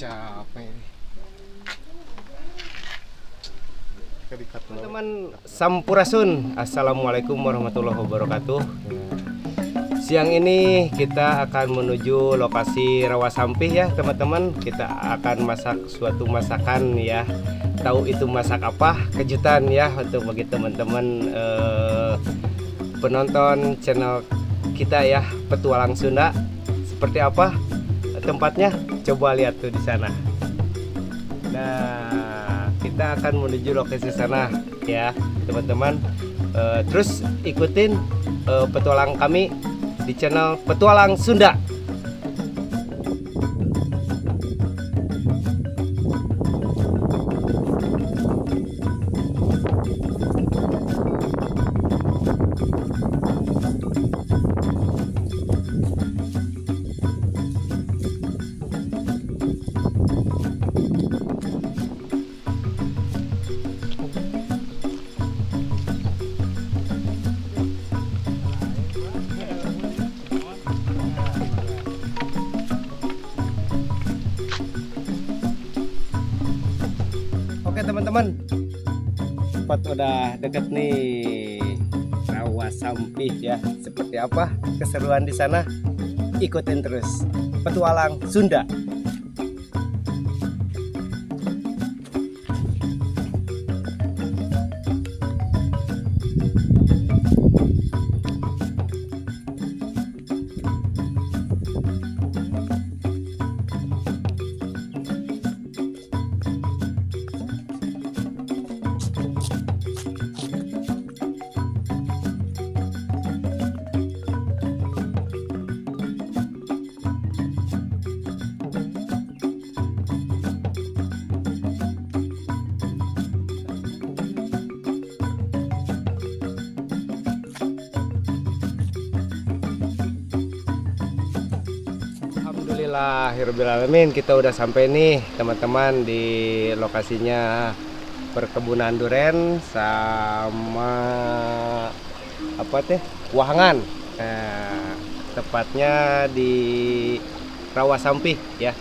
capek nih. Teman-teman Sampurasun, assalamualaikum warahmatullahi wabarakatuh. Siang ini kita akan menuju lokasi rawa sampih ya teman-teman. Kita akan masak suatu masakan ya. Tahu itu masak apa? Kejutan ya untuk bagi teman-teman penonton channel kita ya, Petualang Sunda. Seperti apa tempatnya? Coba lihat tuh di sana. Nah, kita akan menuju lokasi sana ya teman-teman. Terus ikutin petualang kami di channel Petualang Sunda. Oke teman-teman, tempat udah deket nih, rawa sampih ya. Seperti apa keseruan di sana? Ikutin terus Petualang Sunda. Alhamdulillahirobbilalamin, kita udah sampai nih teman-teman di lokasinya perkebunan duren sama apa teh Wahangan. Nah, tepatnya di rawa sampih ya.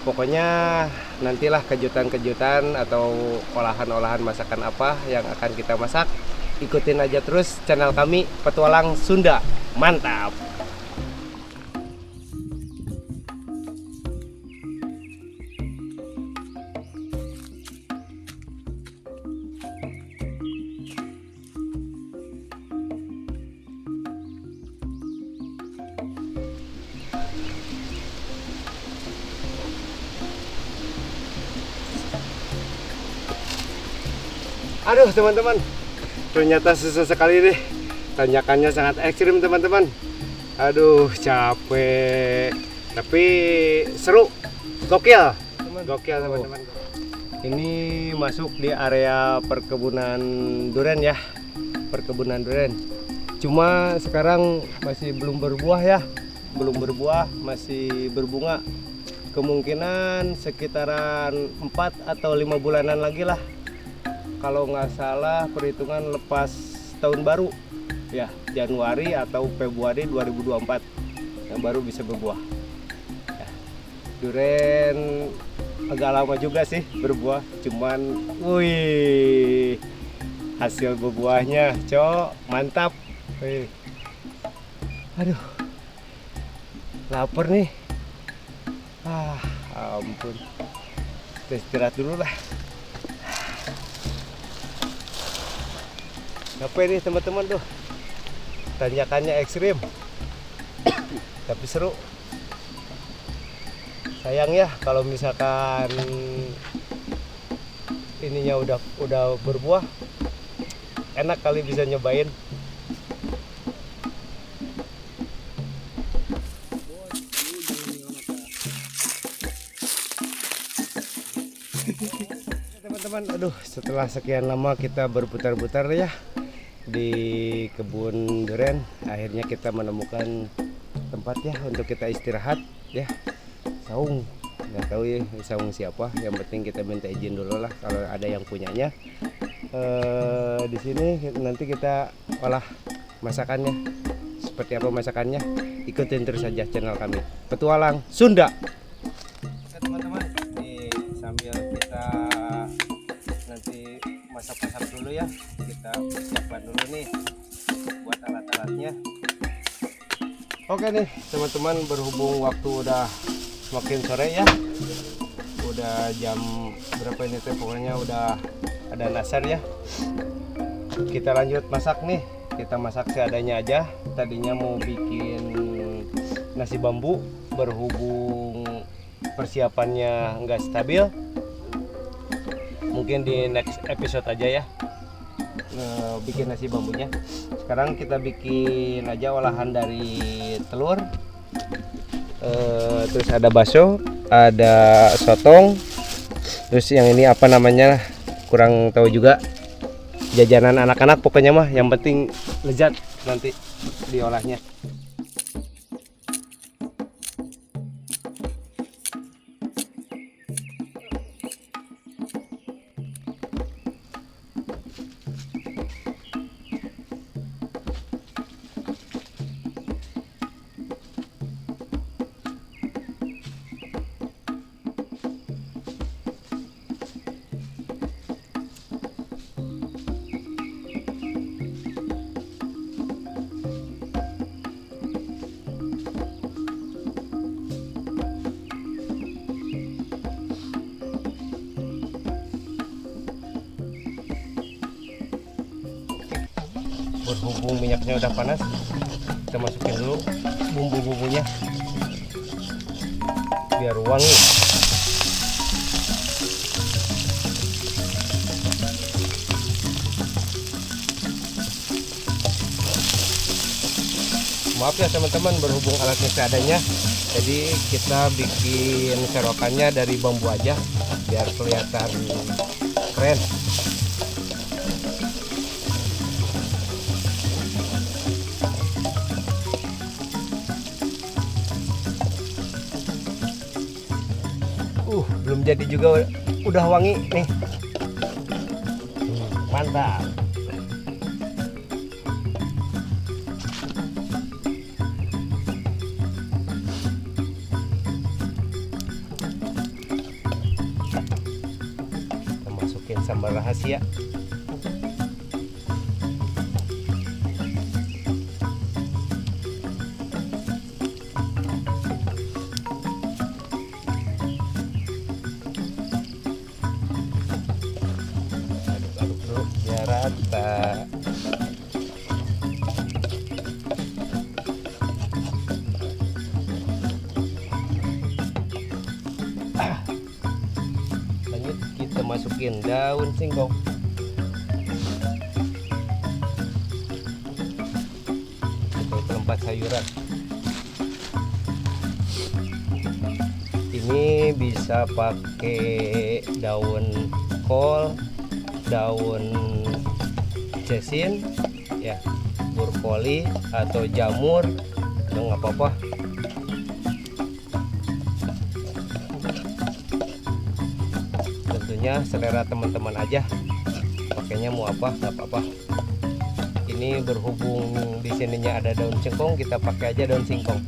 Pokoknya nantilah kejutan-kejutan atau olahan-olahan masakan apa yang akan kita masak. Ikutin aja terus channel kami Petualang Sunda. Mantap. Aduh teman-teman, ternyata susah sekali nih. Tanjakannya sangat ekstrim teman-teman. Aduh capek, tapi seru, gokil, gokil teman-teman. Ini masuk di area perkebunan duren ya, perkebunan duren. Cuma sekarang masih belum berbuah ya, belum berbuah, masih berbunga. Kemungkinan sekitaran 4 atau 5 bulanan lagi lah. Kalau nggak salah perhitungan lepas tahun baru ya, Januari atau Februari 2024 yang baru bisa berbuah ya. Duren agak lama juga sih berbuah, cuman wih, hasil berbuahnya cok mantap. Wih. Aduh lapar nih, ampun, kita istirahat dulu lah. Capek nih teman-teman tuh, tanjakannya ekstrim tapi seru. Sayang ya kalau misalkan ininya udah berbuah, enak kali bisa nyobain. Teman-teman, aduh setelah sekian lama kita berputar-putar ya di kebun duren, akhirnya kita menemukan tempat ya untuk kita istirahat ya. Saung, nggak tahu ya saung siapa, yang penting kita minta izin dulu lah kalau ada yang punyanya. Di sini nanti kita olah masakannya. Seperti apa masakannya? Ikutin terus saja channel kami Petualang Sunda. Oke teman-teman, masak-masak dulu ya. Kita siapkan dulu nih buat alat-alatnya. Oke nih teman-teman, berhubung waktu udah semakin sore ya, udah jam berapa ini teh, pokoknya udah ada nasar ya. Kita lanjut masak nih. Kita masak seadanya aja. Tadinya mau bikin nasi bambu, berhubung persiapannya nggak stabil, mungkin di next episode aja ya bikin nasi bambunya. Sekarang kita bikin aja olahan dari telur, terus ada bakso, ada sotong, terus yang ini apa namanya kurang tahu juga, jajanan anak-anak pokoknya mah, yang penting lezat nanti diolahnya. Berhubung minyaknya udah panas, kita masukin dulu bumbu-bumbunya biar wangi. Maaf ya teman-teman, berhubung alatnya seadanya, jadi kita bikin serokannya dari bambu aja biar kelihatan keren. Belum jadi juga udah wangi nih. Mantap. Kita masukin sambal rahasia. Rata. Lanjut kita masukin daun singkong. Atau pelengkap sayuran. Ini bisa pakai daun kol, daun cesin ya, brokoli atau jamur, nggak apa-apa. Tentunya selera teman-teman aja, pakainya mau apa nggak apa-apa. Ini berhubung di sininya ada daun singkong, kita pakai aja daun singkong.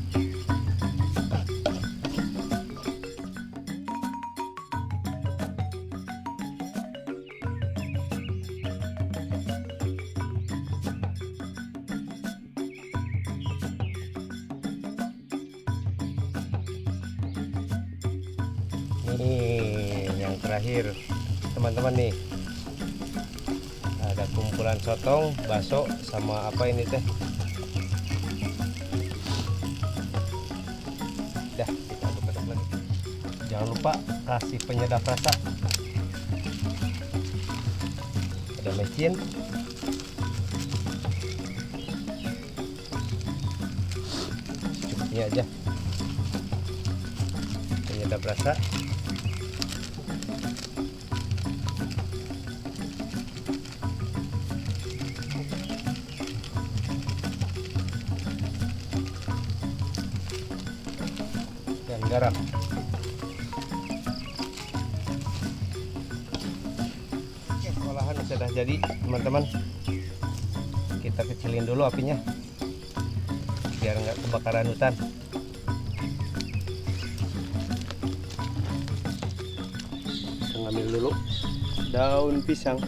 Nih yang terakhir teman-teman nih, ada kumpulan sotong, bakso, sama apa ini teh. Dah kita aduk-aduk lagi. Jangan lupa kasih penyedap rasa. Ada mecin, cukupnya aja penyedap rasa. Dan garam. Oke, olahan sudah jadi teman-teman. Kita kecilin dulu apinya biar nggak kebakaran hutan. Kita ambil dulu daun pisang.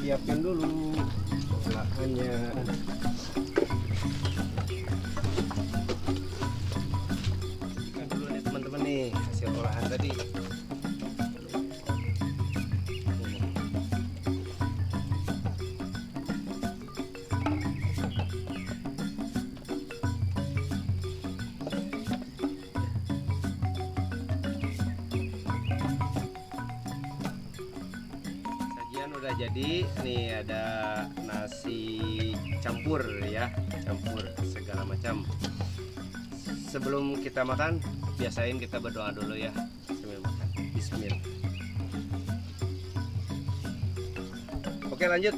siapin dulu olahannya. Ikan dulu nih teman-teman nih hasil olahan tadi. Udah jadi nih, ada nasi campur ya, campur segala macam. Sebelum kita makan biasain kita berdoa dulu ya sambil makan. Bismillah. Oke lanjut,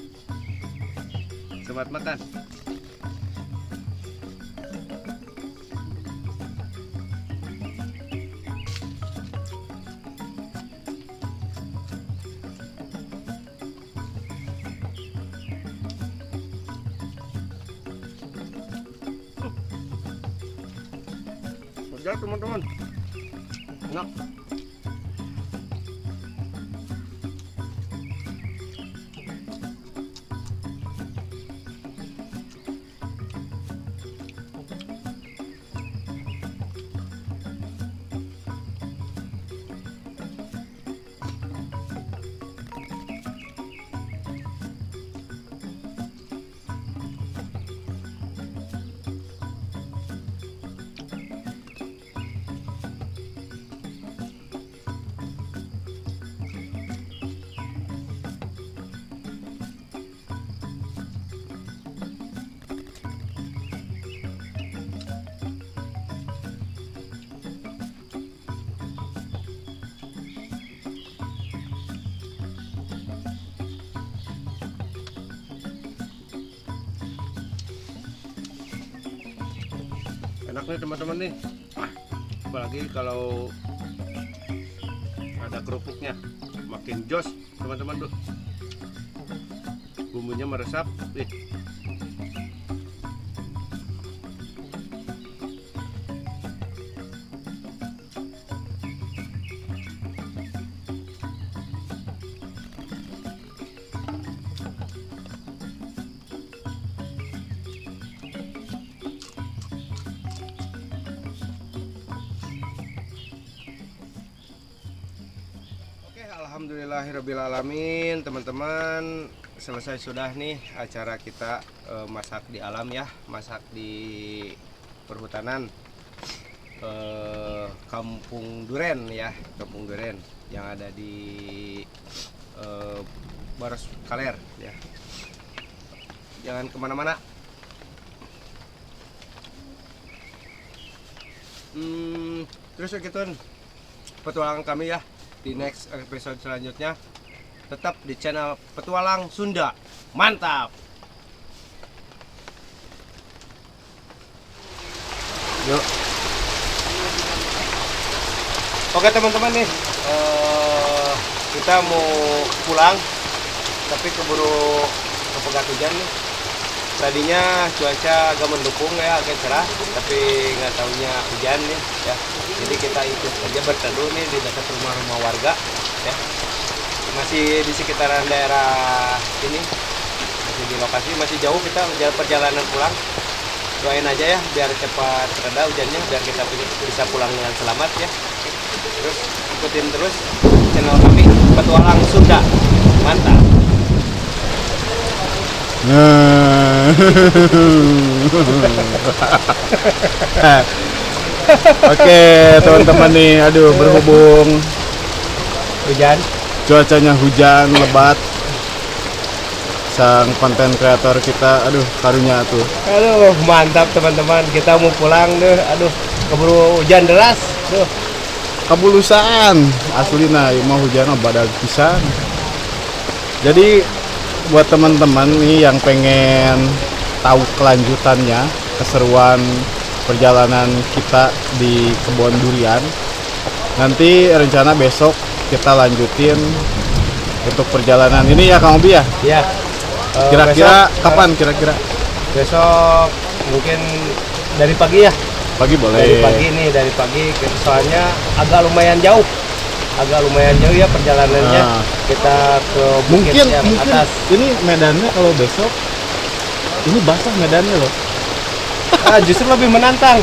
selamat makan. Ya teman-teman, enak. Enak nih teman-teman nih, apalagi kalau ada kerupuknya makin jos teman-teman tuh, bumbunya meresap. Alhamdulillahirrabbilalamin, teman-teman, selesai sudah nih acara kita masak di alam ya, masak di perhutanan Kampung Duren ya, Kampung Duren yang ada di Baros Kaler ya. Jangan kemana-mana. Terus gitu petualangan kami ya di next episode selanjutnya, tetap di channel Petualang Sunda. Mantap. Yuk. Oke teman-teman nih, kita mau pulang tapi keburu kepegat hujan nih. Tadinya cuaca agak mendukung ya, agak cerah, tapi nggak taunya hujan nih ya. Jadi kita ikut aja berteduh nih di dekat rumah-rumah warga ya. Masih di sekitaran daerah ini, masih di lokasi, masih jauh kita perjalanan pulang. Doain aja ya biar cepat reda hujannya, biar kita bisa pulang dengan selamat ya. Terus ikutin terus channel kami Petualang Sunda. Mantap. Oke teman-teman nih, aduh berhubung Hujan, cuacanya hujan lebat, sang konten kreator kita, aduh karunya tuh. Aduh mantap teman-teman, kita mau pulang deh. Aduh keburu hujan deras, tuh Kabulusan aslina, mau hujan badag pisan. Jadi buat teman-teman nih yang pengen tahu kelanjutannya, keseruan perjalanan kita di kebun durian, nanti rencana besok kita lanjutin untuk perjalanan ini ya Kang Obi ya? Iya. Kira-kira kapan kira-kira? Besok mungkin dari pagi ya. Pagi boleh. Dari pagi nih, dari pagi, soalnya agak lumayan jauh. agak lumayan jauh ya perjalanannya. Kita ke bukit Mungkin yang mungkin atas. ini medannya kalau besok ini basah medannya loh. Justru lebih menantang.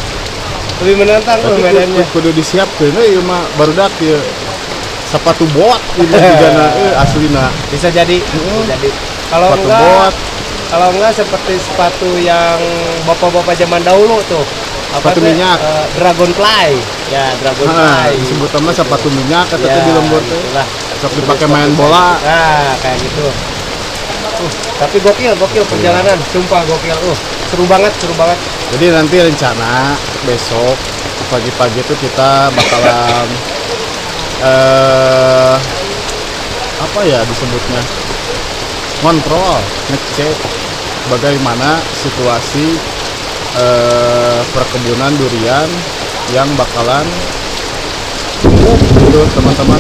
Lebih menantang loh Tapi medannya. kudu disiapkeun ieu mah barudak ieu sepatu boat ini juga aslina. Bisa jadi. Bisa jadi. Kalau Sepatu enggak boat. Kalau enggak seperti sepatu yang bapak-bapak zaman dahulu tuh. Sepatu teh? minyak. Dragonfly. Ya, Dragonfly. Disebut sama sepatu minyak kata Ya, di lembur teh. itulah. Sok dipakai main bola. Nah, kayak gitu. Tapi gokil perjalanan, sumpah gokil. Seru banget. Jadi nanti rencana besok pagi-pagi itu kita bakalan apa ya disebutnya, kontrol, ngecek bagaimana situasi perkebunan durian yang bakalan tumbuh gitu teman-teman.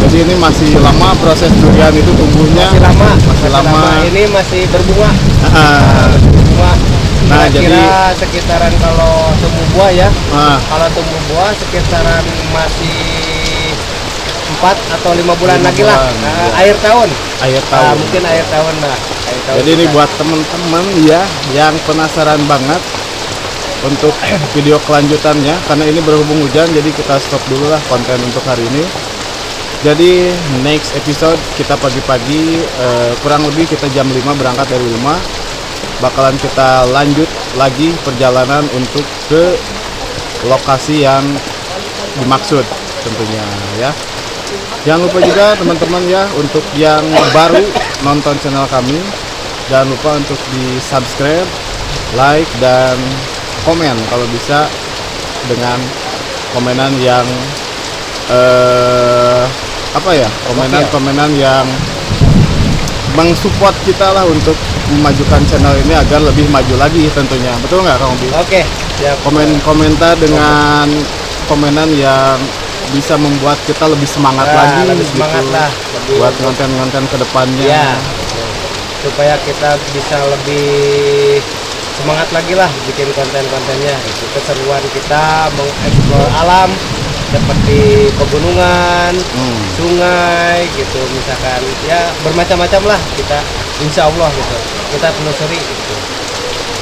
Jadi ini masih lama proses durian itu tumbuhnya. Masih lama. Ini masih berbunga. Berbunga. Nah, Kira-kira sekitaran kalau tumbuh buah ya. Nah, Kalau tumbuh buah sekitaran masih 4 atau 5 bulan 5 lagi lah. bulan, iya. Akhir tahun. akhir tahun. Mungkin akhir tahun lah. Akhir tahun Jadi ini kita. buat teman-teman ya yang penasaran banget untuk video kelanjutannya, karena ini berhubung hujan jadi kita stop dulu lah konten untuk hari ini. Jadi next episode kita pagi-pagi kurang lebih kita jam 5 berangkat dari rumah, bakalan kita lanjut lagi perjalanan untuk ke lokasi yang dimaksud tentunya ya. Jangan lupa juga teman-teman ya, untuk yang baru nonton channel kami, jangan lupa untuk di subscribe, like, dan komen kalau bisa dengan komenan yang komenan yang mensupport kita lah untuk memajukan channel ini agar lebih maju lagi tentunya. Betul nggak Kang Obi? Oke, siap. Komentar dengan komenan yang bisa membuat kita lebih semangat lagi lebih semangat gitu, lah, buat konten-konten kedepannya. Ya, supaya kita bisa lebih semangat lagi lah bikin konten-kontennya. Keseruan kita mengeksplor alam seperti pegunungan, sungai gitu misalkan, ya bermacam-macam lah kita, insya Allah gitu kita telusuri gitu.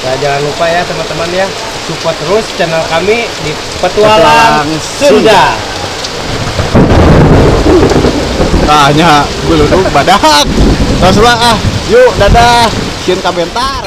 Nah, jangan lupa ya teman-teman ya, support terus channel kami di Petualang Sunda. Hanya beluduk badak. Teruslah yuk dadah. Sieun kabentar.